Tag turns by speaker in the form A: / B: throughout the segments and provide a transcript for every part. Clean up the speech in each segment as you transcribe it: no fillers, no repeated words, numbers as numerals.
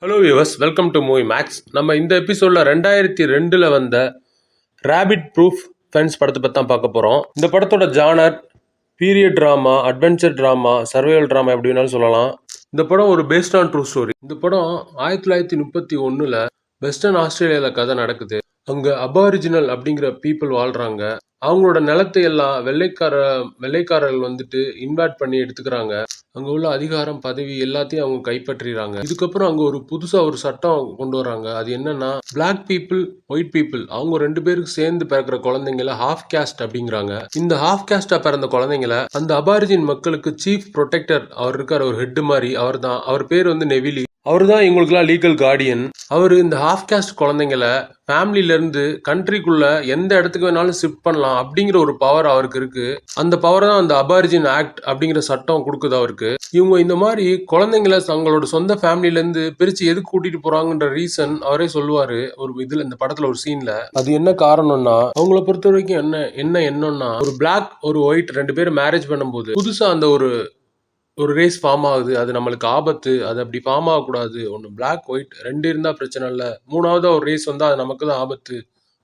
A: Hello viewers, welcome to Movie Max. நம்ம இந்த எபிசோடில் 2002 வந்த ரேபிட் ப்ரூஃப் ஃபென்ஸ் படத்தை பற்றி தான் பார்க்க போகிறோம். இந்த படத்தோட genre period drama, adventure drama, survival drama எப்படி வேணாலும் சொல்லலாம். இந்த படம் ஒரு பேஸ்ட் ஆன் ட்ரூ ஸ்டோரி. இந்த படம் 1931 வெஸ்டர்ன் ஆஸ்திரேலியாவில் கதை நடக்குது. அங்கே அபாரிஜினல் அப்படிங்கிற பீப்புள் வாழ்கிறாங்க. அவங்களோட நிலத்தை எல்லாம் வெள்ளைக்காரர்கள் வந்துட்டு இன்வைட் பண்ணி எடுத்துக்கிறாங்க. அங்க உள்ள அதிகாரம், பதவி எல்லாத்தையும் அவங்க கைப்பற்றிறாங்க. இதுக்கப்புறம் அங்க புதுசா ஒரு சட்டம் கொண்டு வராங்க. அது என்னன்னா, பிளாக் பீப்புள், ஒயிட் பீப்புள் அவங்க 2 பேருக்கு சேர்ந்து பிறக்கிற குழந்தைங்கள ஹாஃப் கேஸ்ட் அப்படிங்கிறாங்க. இந்த ஹாஃப் கேஸ்டா பிறந்த குழந்தைங்கள அந்த அபாரிஜின் மக்களுக்கு சீஃப் ப்ரொடெக்டர் அவர் இருக்கார், ஒரு ஹெட் மாதிரி. அவர் பேர் நெவிலி. அவர் தான் இவங்களுக்குலாம் லீகல் கார்டியன். அவர் இந்த ஹாஃப் கேஸ்ட் குழந்தைங்கள ஃபேமிலில இருந்து கண்ட்ரிக்குள்ள எந்த இடத்துக்கு வேணாலும் ஷிஃப்ட் பண்ணலாம் அப்படிங்கிற ஒரு பவர் அவருக்கு இருக்கு. அந்த பவர் தான் அந்த அபாரிஜின் ஆக்ட் அப்படிங்கிற சட்டம் கொடுக்குது அவருக்கு. இவங்க இந்த மாதிரி குழந்தைங்கள தங்களோட சொந்த ஃபேமிலில இருந்து பிரிச்சு எதுக்கு கூட்டிட்டு போறாங்கன்ற ரீசன் அவரே சொல்லுவாரு இந்த படத்துல ஒரு சீன்ல. அது என்ன காரணம்னா, அவங்கள பொறுத்த வரைக்கும் என்னன்னா, ஒரு பிளாக் ஒரு ஒயிட் 2 பேரும் மேரேஜ் பண்ணும்போது புதுசா அந்த ஒரு ரேஸ் ஃபார்ம் ஆகுது. அது நம்மளுக்கு ஆபத்து. அது அப்படி ஃபார்ம் ஆகக்கூடாது. ஒன்று பிளாக் ஒயிட் 2 இருந்தா பிரச்சனை இல்லை, 3ஆவதா ஒரு ரேஸ் வந்தா அது நமக்கு தான் ஆபத்து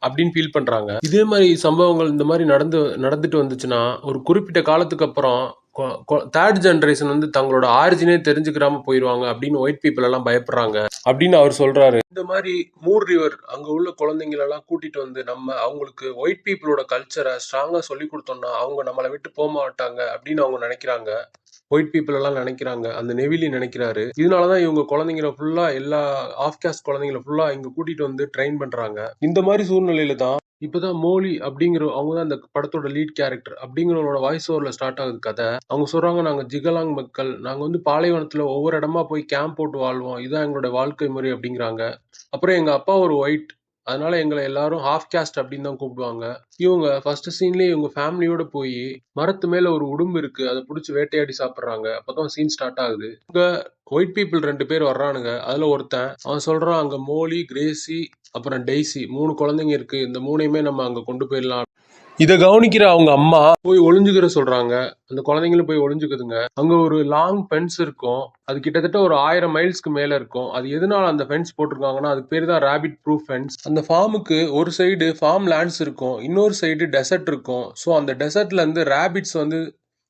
A: அப்படின்னு ஃபீல் பண்றாங்க. இதே மாதிரி சம்பவங்கள் இந்த மாதிரி நடந்துட்டு வந்துச்சுன்னா, ஒரு குறிப்பிட்ட காலத்துக்கு அப்புறம் தேர்ட் ஜெனரேஷன் தங்களோட ஆரிஜினே தெரிஞ்சுக்கிறாம போயிடுவாங்க அப்படின்னு ஒயிட் பீப்புள் எல்லாம் பயப்படுறாங்க அப்படின்னு அவர் சொல்றாரு. இந்த மாதிரி மூர் ரிவர் அங்க உள்ள குழந்தைங்களெல்லாம் கூட்டிட்டு வந்து நம்ம அவங்களுக்கு ஒயிட் பீப்புளோட கல்ச்சரை ஸ்ட்ராங்கா சொல்லி கொடுத்தோம்னா அவங்க நம்மளை விட்டு போக மாட்டாங்க அப்படின்னு அவங்க நினைக்கிறாங்க. ஒயிட் பீப்புள் எல்லாம் நினைக்கிறாங்க, அந்த நெவிலி நினைக்கிறாரு. இதனாலதான் இவங்க குழந்தைங்களை ஃபுல்லா, எல்லா ஆஃப் கேஸ்ட் குழந்தைங்களை ஃபுல்லா இங்க கூட்டிட்டு வந்து ட்ரெயின் பண்றாங்க. இந்த மாதிரி சூழ்நிலையில தான் இப்பதான் மோலி அப்படிங்கிற அவங்க தான் இந்த படத்தோட லீட் கேரக்டர் அப்படிங்கிறவங்களோட வாய்ஸ் ஓவர்ல ஸ்டார்ட் ஆகுது கதை. அவங்க சொல்றாங்க, நாங்க ஜிகலாங் மக்கள், நாங்க பாலைவனத்துல ஒவ்வொரு இடமா போய் கேம்ப் போட்டு வாழ்வோம், இதான் எங்களோட வாழ்க்கை முறை அப்படிங்கிறாங்க. அப்புறம் எங்க அப்பா ஒரு ஒயிட், அதனால எங்களை எல்லாரும் ஹாஃப் கேஸ்ட் அப்படின்னு தான் கூப்பிடுவாங்க. இவங்க ஃபர்ஸ்ட் சீன்லயே இவங்க ஃபேமிலியோட போய் மரத்து மேல ஒரு உடும்பு இருக்கு, அதை பிடிச்சி வேட்டையாடி சாப்பிடுறாங்க. அப்பதான் சீன் ஸ்டார்ட் ஆகுது. இங்க ஒயிட் பீப்புள் 2 பேர் வர்றானுங்க. அதுல ஒருத்தன் அவன் சொல்றான், அங்க மோலி, கிரேசி, அப்புறம் டெய்ஸி 3 குழந்தைங்க இருக்கு, இந்த 3ஐயுமே நம்ம அங்க கொண்டு போயிடலாம். இதை கவனிக்கிற அவங்க அம்மா போய் ஒளிஞ்சுக்கிற சொல்றாங்க. அந்த குழந்தைங்களும் போய் ஒளிஞ்சுக்குதுங்க. அங்க ஒரு லாங் ஃபென்ஸ் இருக்கும். அது கிட்டத்தட்ட ஒரு 1000 மைல்ஸ்க்கு மேல இருக்கும். அது எதனால அந்த ஃபென்ஸ் போட்டிருக்காங்கன்னா, அதுக்கு பேர் தான் ரேபிட் ப்ரூஃப் ஃபென்ஸ். அந்த ஃபார்முக்கு ஒரு சைடு ஃபார்ம் லேண்ட்ஸ் இருக்கும், இன்னொரு சைடு டெசர்ட் இருக்கும். ஸோ அந்த டெசர்ட்ல இருந்து ரேபிட்ஸ்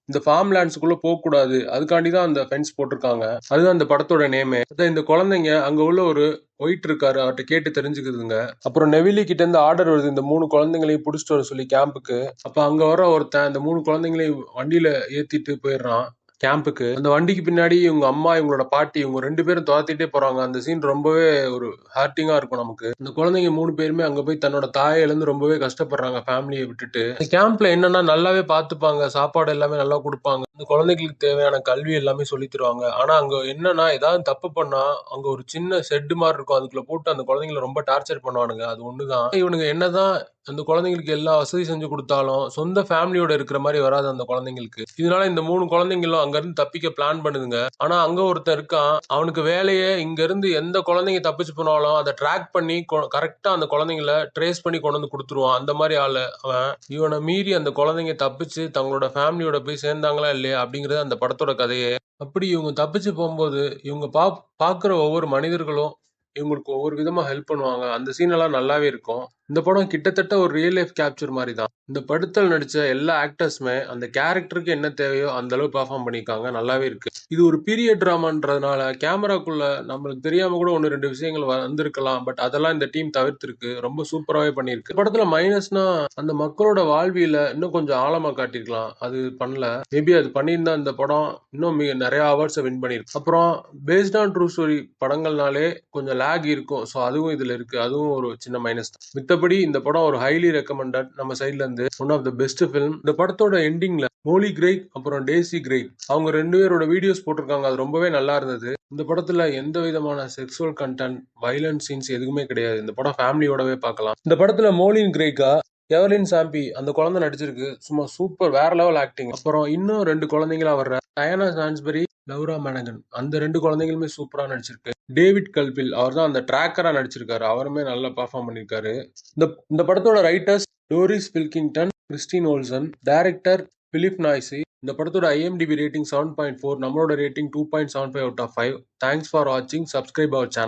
A: இந்த ஃபார்ம் லேண்ட்ஸுக்குள்ள போகக்கூடாது, அதுக்காண்டி தான் அந்த ஃபென்ஸ் போட்டிருக்காங்க. அதுதான் அந்த படத்தோட நேமே. இந்த குழந்தைங்க அங்க உள்ள ஒரு ஒயிட் இருக்காரு, அவர்கிட்ட கேட்டு தெரிஞ்சுக்குதுங்க. அப்புறம் நெவிலி கிட்ட இருந்து ஆர்டர் வருது, இந்த 3 குழந்தைங்களையும் புடிச்சிட்டு வர சொல்லி கேம்புக்கு. அப்ப அங்க வர ஒருத்தன் இந்த 3 குழந்தைங்களையும் வண்டியில ஏத்திட்டு போயிடுறான் கேம்புக்கு. அந்த வண்டிக்கு பின்னாடி இவங்க அம்மா, இவங்களோட பாட்டி, இவங்க 2 பேரும் துரத்திட்டே போறாங்க. அந்த சீன் ரொம்பவே ஒரு ஹார்ட்டிங்கா இருக்கும் நமக்கு. இந்த குழந்தைங்க 3 பேருமே அங்க போய் தன்னோட தாயை இழந்து ரொம்பவே கஷ்டப்படுறாங்க ஃபேமிலியை விட்டுட்டு. இந்த கேம்ப்ல என்னன்னா, நல்லாவே பாத்துப்பாங்க, சாப்பாடு எல்லாமே நல்லா கொடுப்பாங்க, இந்த குழந்தைகளுக்கு தேவையான கல்வி எல்லாமே சொல்லி தருவாங்க. ஆனா அங்க என்னன்னா, ஏதாவது தப்பு பண்ணா அங்க ஒரு சின்ன செட்டு மாதிரி இருக்கும், அதுக்குள்ள போட்டு அந்த குழந்தைங்களை ரொம்ப டார்ச்சர் பண்ணுவானுங்க. அது ஒண்ணுதான். இவனுங்க என்னதான் அந்த குழந்தைங்களுக்கு எல்லா வசதி செஞ்சு கொடுத்தாலும் சொந்த ஃபேமிலியோட இருக்கிற மாதிரி வராது அந்த குழந்தைங்களுக்கு. இதனால இந்த 3 குழந்தைங்களும் அங்க இருந்து தப்பிக்க பிளான் பண்ணுதுங்க. ஆனா அங்க ஒருத்தன் இருக்கான், அவனுக்கு வேலையே இங்க இருந்து எந்த குழந்தைங்க தப்பிச்சு போனாலும் அதை ட்ராக் பண்ணி கரெக்டா அந்த குழந்தைங்களை ட்ரேஸ் பண்ணி கொண்டு வந்து கொடுத்துருவான். அந்த மாதிரி ஆளு அவன். இவனை மீறி அந்த குழந்தைங்க தப்பிச்சு தங்களோட ஃபேமிலியோட போய் சேர்ந்தாங்களா இல்லையா அப்படிங்கறது அந்த படத்தோட கதையே. அப்படி இவங்க தப்பிச்சு போகும்போது இவங்க பாக்குற ஒவ்வொரு மனிதர்களும் இவங்களுக்கு ஒவ்வொரு விதமா ஹெல்ப் பண்ணுவாங்க. அந்த சீன் எல்லாம் நல்லாவே இருக்கும். இந்த படம் கிட்டத்தட்ட ஒரு ரியல் லைஃப் கேப்சர் மாதிரி தான். இந்த படத்தில் நடிச்ச எல்லா ஆக்டர்ஸுமே அந்த கேரக்டருக்கு என்ன தேவையோ அந்த அளவு பெர்ஃபார்ம் பண்ணிருக்காங்க, நல்லாவே இருக்கு. இது ஒரு பீரியட் டிராமான்றதுனால கேமராக்குள்ள நம்மளுக்கு தெரியாம கூட 1-2 விஷயங்கள் வந்திருக்கலாம். பட் அதெல்லாம் இந்த டீம் தவிர்த்திருக்கு, ரொம்ப சூப்பராகவே பண்ணிருக்கு. படத்துல மைனஸ்னா, அந்த மக்களோட வாழ்வியல இன்னும் கொஞ்சம் ஆழமா காட்டியிருக்கலாம், அது பண்ணல. மேபி அது பண்ணியிருந்தா இந்த படம் இன்னும் நிறைய அவார்ட்ஸை வின் பண்ணிருக்கு. அப்புறம் பேஸ்ட் ஆன் ட்ரூ ஸ்டோரி படங்கள்னாலே கொஞ்சம் லேக் இருக்கும். ஸோ அதுவும் இதுல இருக்கு, அதுவும் ஒரு சின்ன மைனஸ் தான். மித்தபடி இந்த படம் ஒரு ஹைலி ரெக்கமெண்டட் நம்ம சைட்ல இருந்து, one of the best film. இந்த படத்தோட எண்டிங்ல மோலி கிரெய்க் அப்புறம் டேசி கிரெய்க் அவங்க 2 பேரோட வீடியோஸ் போட்டிருக்காங்க, அது ரொம்பவே நல்லா இருந்தது. இந்த படத்துல எந்த விதமான செக்ஸுவல் கண்டென்ட், வயலன்ஸ் சீன்ஸ் எதுவுமே கிடையாது. இந்த படம் ஃபேமிலியோடவே பார்க்கலாம். இந்த படத்துல மோலின் கிரெய்கா எவலின் சாம்பி அந்த குழந்தை நடிச்சிருக்கு, சும்மா சூப்பர், வேற லெவல் ஆக்டிங். அப்புறம் இன்னும் 2 குழந்தைங்களா வர்ற டயானா சான்ஸ்பரி, லவ்ரா மேனகன், அந்த 2 குழந்தைங்களுமே சூப்பரா நடிச்சிருக்கு. டேவிட் கல்பில் அவர் தான் அந்த ட்ராக்கரா நடிச்சிருக்காரு, அவருமே நல்லா பெர்ஃபார்ம் பண்ணிருக்காரு. இந்த படத்தோட writers Doris Pilkington, Christine Olsen, director Phillip Noyce. இந்த படத்தோட IMDb ரேட்டிங் 7.4, நம்மளோட rating 2.75 out of 5. Thanks for வாட்சிங். Subscribe our channel.